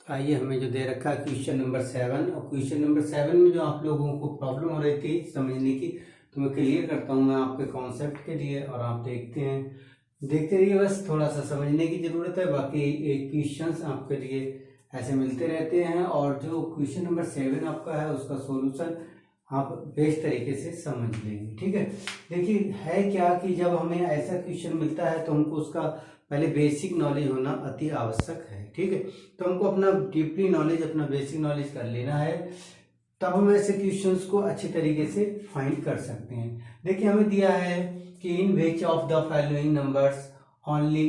आइए, हमें जो दे रखा है क्वेश्चन नंबर 7 और क्वेश्चन नंबर 7 में जो आप लोगों को प्रॉब्लम हो रही थी समझने की, तो मैं क्लियर करता हूँ मैं आपके कॉन्सेप्ट के लिए और आप देखते रहिए। बस थोड़ा सा समझने की ज़रूरत है, बाकी क्वेश्चंस आपके लिए ऐसे मिलते रहते हैं। और जो क्वेश्चन नंबर 7 आपका है उसका सॉल्यूशन आप बेस्ट तरीके से समझ लेंगे। ठीक है, देखिए है क्या कि जब हमें ऐसा क्वेश्चन मिलता है तो हमको उसका पहले बेसिक नॉलेज होना अति आवश्यक है। ठीक है, तो हमको अपना डीपली नॉलेज, अपना बेसिक नॉलेज कर लेना है, तब हम ऐसे क्वेश्चंस को अच्छी तरीके से फाइंड कर सकते हैं। देखिए हमें दिया है कि in which of the following numbers only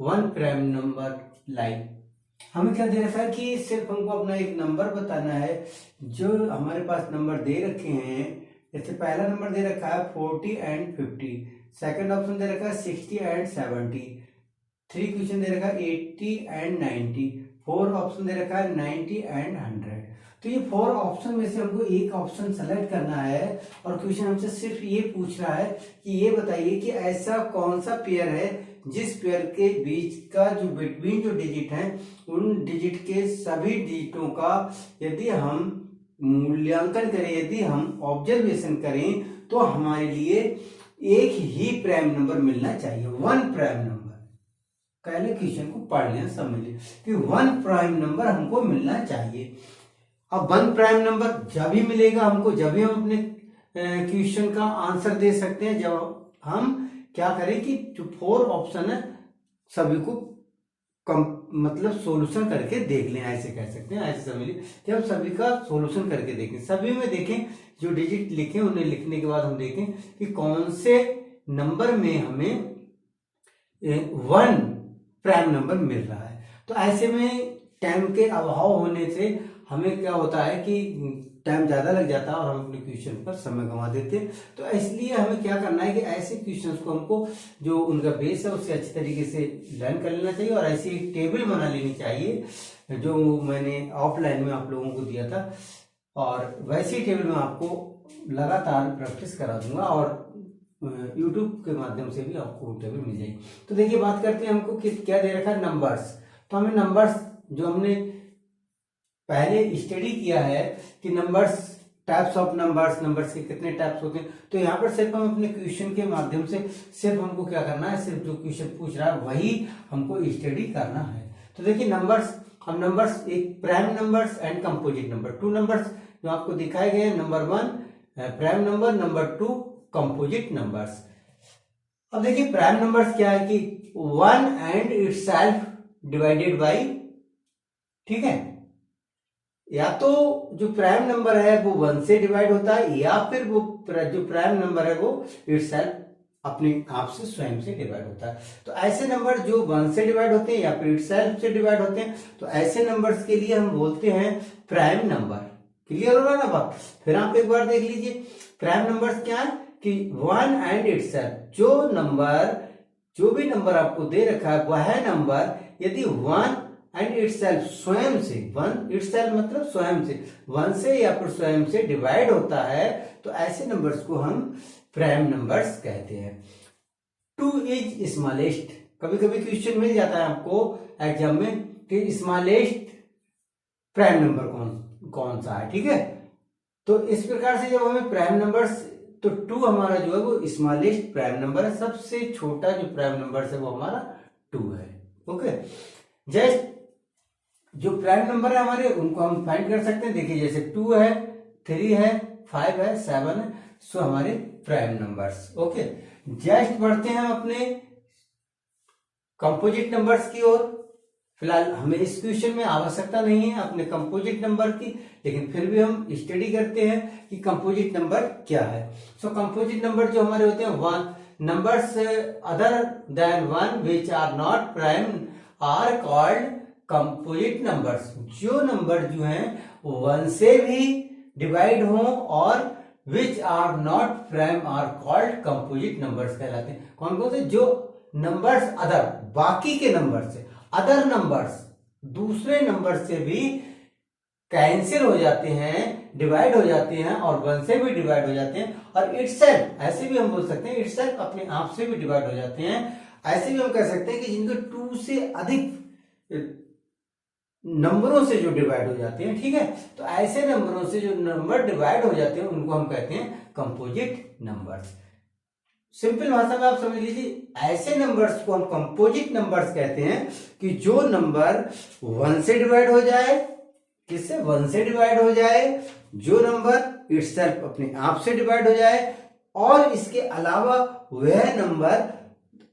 one prime number like. हमें क्या दे रखा है कि सिर्फ हमको अपना एक नंबर बताना है। जो हमारे पास नंबर दे रखे हैं, जैसे पहला नंबर दे रखा है 40 एंड 50, सेकंड ऑप्शन दे रखा है 60 एंड 70, थ्री क्वेश्चन दे रखा है 80 एंड 90, फोर ऑप्शन दे रखा है 90 एंड 100। तो ये फोर ऑप्शन में से हमको एक ऑप्शन सेलेक्ट करना है और क्वेश्चन हमसे सिर्फ ये पूछ रहा है कि ये बताइए कि ऐसा कौन सा पेयर है जिस पेयर के बीच का जो बिटवीन जो डिजिट है, उन डिजिट के सभी डिजिटों का यदि हम मूल्यांकन करें, यदि हम ऑब्जर्वेशन करें, तो हमारे लिए एक ही प्राइम नंबर मिलना चाहिए, वन प्राइम नंबर। पहले क्वेश्चन को पढ़ लें, समझ लें कि वन प्राइम नंबर हमको मिलना चाहिए। अब वन प्राइम नंबर जब ही मिलेगा हमको, जब ही हम अपने क्वेश्चन का आंसर दे सकते हैं, जब हम क्या करें कि जो फोर ऑप्शन है सभी को मतलब सोल्यूशन करके देख लें, ऐसे कह सकते हैं, ऐसे समझ लें कि हम सभी का सोल्यूशन करके देखें, सभी में देखें, जो डिजिट लिखे उन्हें लिखने के बाद हम देखें कि कौन से नंबर में हमें वन प्राइम नंबर मिल रहा है। तो ऐसे में टाइम के अभाव होने से हमें क्या होता है कि टाइम ज्यादा लग जाता है और हम अपने क्वेश्चन पर समय गंवा देते हैं। तो इसलिए हमें क्या करना है कि ऐसे क्वेश्चंस को हमको जो उनका बेस है उससे अच्छी तरीके से लर्न कर लेना चाहिए और ऐसी एक टेबल बना लेनी चाहिए जो मैंने ऑफलाइन में आप लोगों को दिया था, और वैसी टेबल में आपको लगातार प्रैक्टिस करा दूंगा और यूट्यूब के माध्यम से भी आपको टेबल मिल जाएगी। तो देखिए बात करते हैं हमको कि क्या दे रखा है, नंबर्स। तो हमें नंबर्स जो हमने पहले स्टडी किया है कि numbers, types of numbers, numbers के कितने टाइप्स होते हैं, तो यहाँ पर सिर्फ हम अपने क्वेश्चन के माध्यम से सिर्फ हमको क्या करना है, सिर्फ जो क्वेश्चन पूछ रहा है वही हमको स्टडी करना है। तो देखिए नंबर्स, हम नंबर्स एक prime numbers and composite number, two numbers जो आपको दिखाए गए हैं, number 1 prime number, number 2 composite numbers. अब देखिए प्राइम नंबर्स क्या है कि 1 एंड इटसेल्फ डिवाइडेड बाई, ठीक है, या तो जो प्राइम नंबर है वो 1 से डिवाइड होता है या फिर वो जो प्राइम नंबर है वो इटसेल्फ अपने आप से स्वयं से डिवाइड होता है। तो ऐसे नंबर जो 1 से डिवाइड होते हैं या फिर इटसेल्फ से डिवाइड होते हैं, तो ऐसे नंबर्स के लिए हम बोलते हैं प्राइम नंबर। क्लियर हो रहा है ना बात? फिर आप एक बार देख लीजिए प्राइम नंबर्स क्या है कि 1 एंड इटसेल्फ, जो भी नंबर आपको दे रखा है वह नंबर यदि 1 एंड इटसेल्फ स्वयं से, 1 इटसेल्फ मतलब स्वयं से, 1 से या फिर स्वयं से डिवाइड होता है, तो ऐसे नंबर्स को हम प्राइम नंबर्स कहते हैं। 2 इज स्मॉलेस्ट, कभी कभी क्वेश्चन मिल जाता है आपको एग्जाम में कि स्मॉलेस्ट प्राइम नंबर कौन सा है, ठीक है। तो इस प्रकार से जब हमें प्राइम नंबर्स, तो 2 हमारा जो है वो स्मॉलेस्ट प्राइम नंबर है, सबसे छोटा जो प्राइम नंबर है वो हमारा 2 है। ओके, जस्ट जो प्राइम नंबर है हमारे उनको हम फाइंड कर सकते हैं। देखिए जैसे 2 है, 3 है, 5 है, 7 है, सो हमारे प्राइम नंबर्स। ओके, जस्ट बढ़ते हैं अपने कंपोजिट नंबर्स की ओर। फिलहाल हमें इस क्वेश्चन में आवश्यकता नहीं है अपने कंपोजिट नंबर की, लेकिन फिर भी हम स्टडी करते हैं कि कंपोजिट नंबर क्या है। सो कंपोजिट नंबर जो हमारे होते हैं, 1 numbers other than 1 which are not prime are called composite numbers. जो नंबर जो हैं 1 से भी डिवाइड हो और which are not prime are called composite numbers कहलाते हैं। कौन कौन से? जो नंबर्स अदर, बाकी के नंबर से, अदर नंबर्स दूसरे नंबर से भी कैंसिल हो जाते हैं, डिवाइड हो जाते हैं और 1 से भी डिवाइड हो जाते हैं, और इटसेल्फ, ऐसे भी हम बोल सकते हैं, इटसेल्फ अपने आप से भी डिवाइड हो जाते हैं। ऐसे भी हम कह सकते हैं कि जिनको 2 से अधिक नंबरों से जो डिवाइड हो जाते हैं, ठीक है। तो ऐसे नंबरों से जो नंबर डिवाइड हो जाते हैं उनको हम कहते हैं कंपोजिट नंबर्स। सिंपल भाषा में आप समझ लीजिए, ऐसे नंबर्स को हम कंपोजिट नंबर्स कहते हैं कि जो नंबर 1 से डिवाइड हो जाए, किससे, 1 से डिवाइड हो जाए, जो नंबर इटसेल्फ अपने आप से डिवाइड हो जाए, और इसके अलावा वह नंबर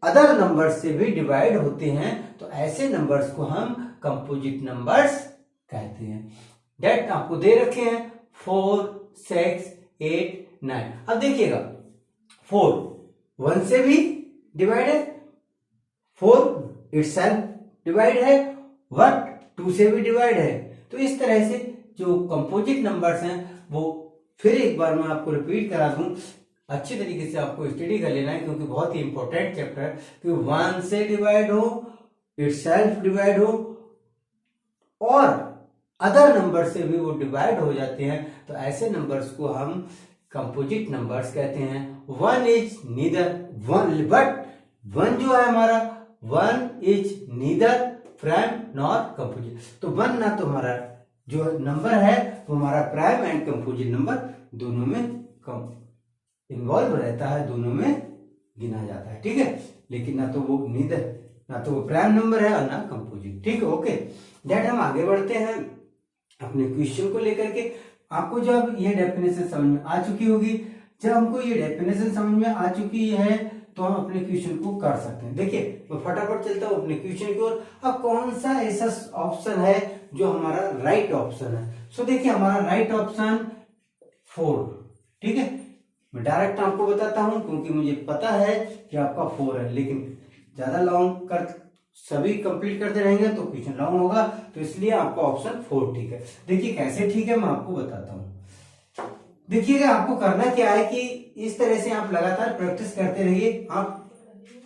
अदर नंबर से भी डिवाइड होते हैं, तो ऐसे नंबर्स को हम कंपोजिट नंबर्स कहते हैं। डेट आपको दे रखे हैं 4, 6, 8, 9। अब देखिएगा 4 1 से भी डिवाइड है, 4 इटसेल्फ डिवाइड है, 1 2 से भी डिवाइड है। तो इस तरह से जो कंपोजिट नंबर्स हैं वो फिर एक बार मैं आपको रिपीट करा दूं, अच्छी तरीके से आपको स्टडी कर लेना है, क्योंकि बहुत ही इंपॉर्टेंट चैप्टर है। कि 1 से डिवाइड हो, इटसेल्फ डिवाइड हो, और अदर नंबर से भी वो डिवाइड हो जाते हैं, तो ऐसे नंबर्स को हम कंपोजिट नंबर्स कहते हैं। 1 इज नीदर वन, बट 1 जो है हमारा, 1 is neither prime nor composite. तो 1 ना तो हमारा जो नंबर है वो हमारा प्राइम एंड कंपोजिट नंबर दोनों में इन्वॉल्व रहता है, दोनों में गिना जाता है, ठीक है। लेकिन ना तो वो नीदर, ना तो वो प्राइम नंबर है और ना कंपोजिट, ठीक है, ओके। दैट हम आगे बढ़ते हैं अपने क्वेश्चन को लेकर के। आपको जब ये डेफिनेशन समझ में आ चुकी होगी, जब हमको ये डेफिनेशन समझ में आ चुकी है तो हम अपने क्वेश्चन को कर सकते हैं। देखिए मैं फटाफट चलता हूं अपने क्वेश्चन की ओर। अब कौन सा ऐसा ऑप्शन है जो हमारा राइट ऑप्शन है? सो देखिए हमारा राइट ऑप्शन 4, ठीक है। मैं डायरेक्ट आपको बताता हूं क्योंकि मुझे पता है कि आपका 4 है, लेकिन ज्यादा लॉन्ग कर सभी कंप्लीट करते रहेंगे तो क्वेश्चन लॉन्ग होगा, तो इसलिए आपका ऑप्शन 4 ठीक है। देखिए कैसे ठीक है मैं आपको बताता हूं। देखिएगा आपको करना क्या है कि इस तरह से आप लगातार प्रैक्टिस करते रहिए। आप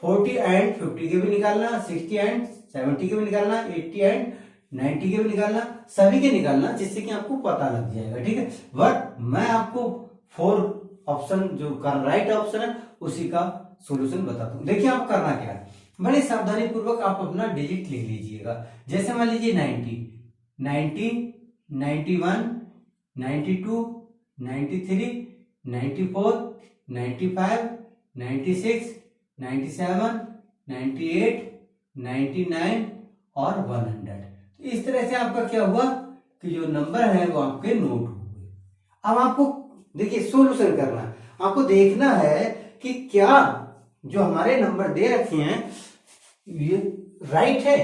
40 एंड 50 के भी निकालना, 60 एंड 70 के भी निकालना, 80 एंड 90 के भी निकालना, सभी के निकालना, जिससे कि आपको पता लग जाएगा, ठीक है। बट मैं आपको 4 ऑप्शन जो राइट ऑप्शन है उसी का सोल्यूशन बताता हूं। देखिए आप करना क्या है, बड़े सावधानी पूर्वक आप अपना डिजिट लिख लीजिएगा। जैसे मान लीजिए 90, 91, 92, 93, 94, 95, 96, 97, 98, 99 और 100। तो इस तरह से आपका क्या हुआ कि जो नंबर है वो आपके नोट हो गए। अब आपको देखिए सोल्यूशन करना है, आपको देखना है कि क्या जो हमारे नंबर दे रखे हैं ये राइट है,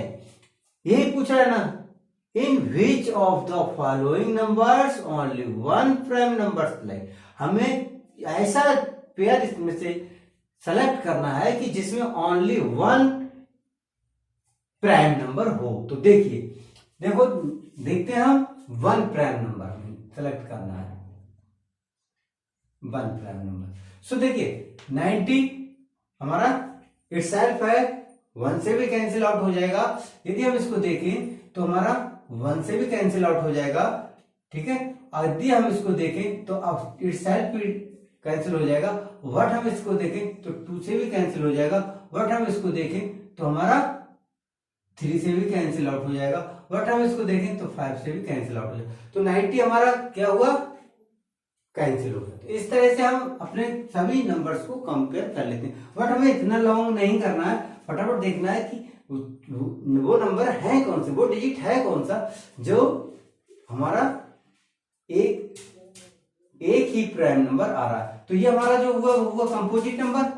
यही पूछ रहा है ना। In which of the following numbers only one prime number like, हमें ऐसा पेयर इसमें से सेलेक्ट करना है कि जिसमें ओनली 1 प्राइम नंबर हो। तो देखिए देखो देखते हैं हम 1 प्राइम नंबर सेलेक्ट करना है, 1 प्राइम नंबर। सो देखिए 90 हमारा इटसेल्फ है, 1 से भी कैंसिल आउट हो जाएगा। यदि हम इसको देखें तो हमारा 1 से भी कैंसिल आउट हो जाएगा, ठीक है। यदि हम इसको देखें तो अब इटसेल्फ भी कैंसिल हो जाएगा। व्हाट हम इसको देखें तो 2 से भी कैंसिल हो जाएगा। व्हाट हम इसको देखें तो हमारा 3 से भी कैंसिल आउट हो जाएगा। व्हाट हम इसको देखें तो 5 से भी कैंसिल आउट हो जाएगा। तो 90 हमारा क्या हुआ, कैंसिल हो गया। तो इस तरह से हम अपने सभी नंबर्स को कंपेयर कर लेते हैं। बट हमें इतना लॉन्ग नहीं करना है, फटाफट देखना है कि वो नंबर है कौन से, वो डिजिट है कौन सा जो हमारा एक ही प्राइम नंबर आ रहा है। तो ये हमारा जो हुआ कंपोजिट नंबर,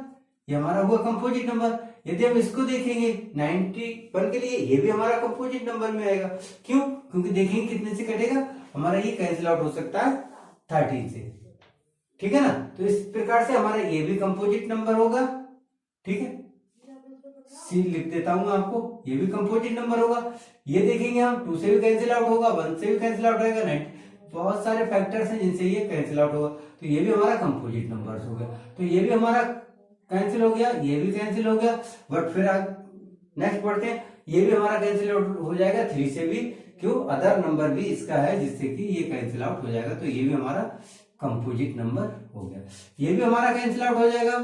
ये हमारा हुआ कंपोजिट नंबर। यदि हम इसको देखेंगे 91 के लिए, ये भी हमारा कंपोजिट नंबर में आएगा। क्यों? क्योंकि देखेंगे कितने से कटेगा, हमारा ये कैंसिल आउट हो सकता है 13 से, ठीक है ना। तो इस प्रकार से हमारा ये भी कंपोजिट नंबर होगा, ठीक है। सी लिख देता हूं आपको, ये भी कंपोजिट नंबर होगा। ये देखेंगे हम 2 से भी कैंसिल आउट होगा, 1 से भी कैंसिल आउट होगा, 9 बहुत सारे फैक्टर्स हैं जिनसे ये कैंसिल आउट होगा। तो ये भी हमारा कंपोजिट नंबर हो गया। तो ये भी हमारा कैंसिल हो गया, ये भी कैंसिल हो गया। बट फिर नेक्स्ट पढ़ते हैं, ये भी हमारा कैंसिल आउट हो जाएगा 3 से भी, क्यों, अदर नंबर भी इसका है जिससे कि ये कैंसिल आउट हो जाएगा। तो ये भी हमारा कंपोजिट नंबर हो गया। ये भी हमारा कैंसिल आउट हो जाएगा,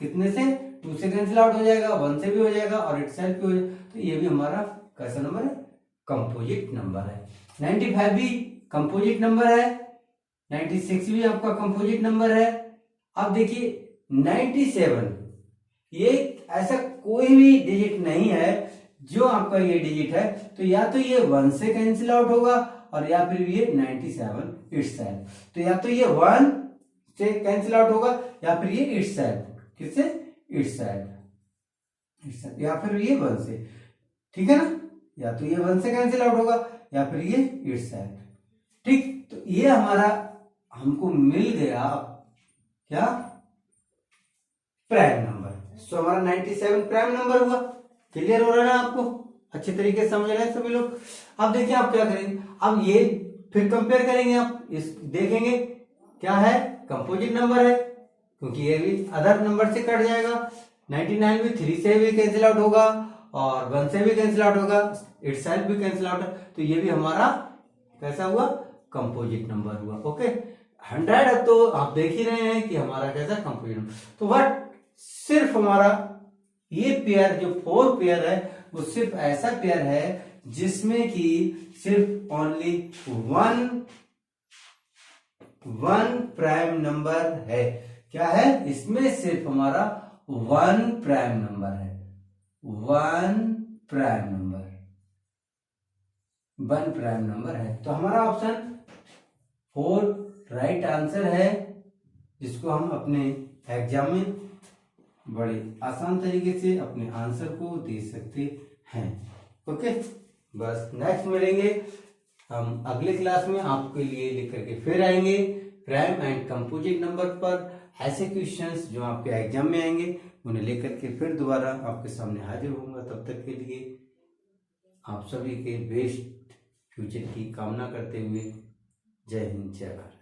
कितने से, 2 से कैंसिल आउट हो जाएगा, 1 से भी हो जाएगा और इटसेल्फ भी हो जाएगा। तो ये भी हमारा कैसा नंबर है, कंपोजिट नंबर है। 95 भी कंपोजिट नंबर है, 96 भी आपका कंपोजिट नंबर है। अब देखिए 97, ये ऐसा कोई भी डिजिट नहीं है जो आपका ये डिजिट है, तो या तो ये 1 से कैंसिल आउट होगा और या फिर ये 97 इटसेल्फ, तो या तो ये 1 से कैंसिल आउट होगा या फिर ये इटसेल्फ, किससे, इटसेल्फ, या फिर ये 1 से, ठीक है ना, या तो ये 1 से कैंसिल आउट होगा या फिर ये इटसेल्फ, ठीक। तो ये हमारा हमको मिल गया क्या, प्राइम नंबर। सो हमारा 97 प्राइम नंबर हुआ। क्लियर हो रहा है ना आपको, अच्छे तरीके से समझ रहे हैं सभी लोग। अब देखिए आप क्या करेंगे, अब ये फिर कंपेयर करेंगे, आप इस देखेंगे क्या है, कंपोजिट नंबर है, क्योंकि ये भी अदर नंबर से कट जाएगा। 99 भी 3 से भी कैंसिल आउट होगा और 1 से भी कैंसिल आउट होगा, इटसेल्फ भी कैंसिल आउट है, तो ये भी हमारा कैसा हुआ, कंपोजिट नंबर हुआ। ओके, 100 तो आप देख ही रहे हैं कि हमारा कैसा कंपोजिट नंबर। तो व्हाट, सिर्फ हमारा ये पेयर जो 4 पेयर है वो सिर्फ ऐसा पेयर है जिसमें कि सिर्फ ओनली वन प्राइम नंबर है। क्या है, इसमें सिर्फ हमारा 1 प्राइम नंबर है, 1 प्राइम नंबर, 1 प्राइम नंबर है। तो हमारा ऑप्शन 4 राइट आंसर है, जिसको हम अपने एग्जाम में बड़े आसान तरीके से अपने आंसर को दे सकते हैं। ओके, बस नेक्स्ट मिलेंगे हम अगले क्लास में, आपके लिए लेकर के फिर आएंगे प्राइम एंड कंपोजिट नंबर पर ऐसे क्वेश्चंस जो आपके एग्जाम में आएंगे, उन्हें लेकर के फिर दोबारा आपके सामने हाजिर होऊंगा। तब तक के लिए आप सभी के बेस्ट फ्यूचर की कामना करते हुए जय हिंद, जय भारत।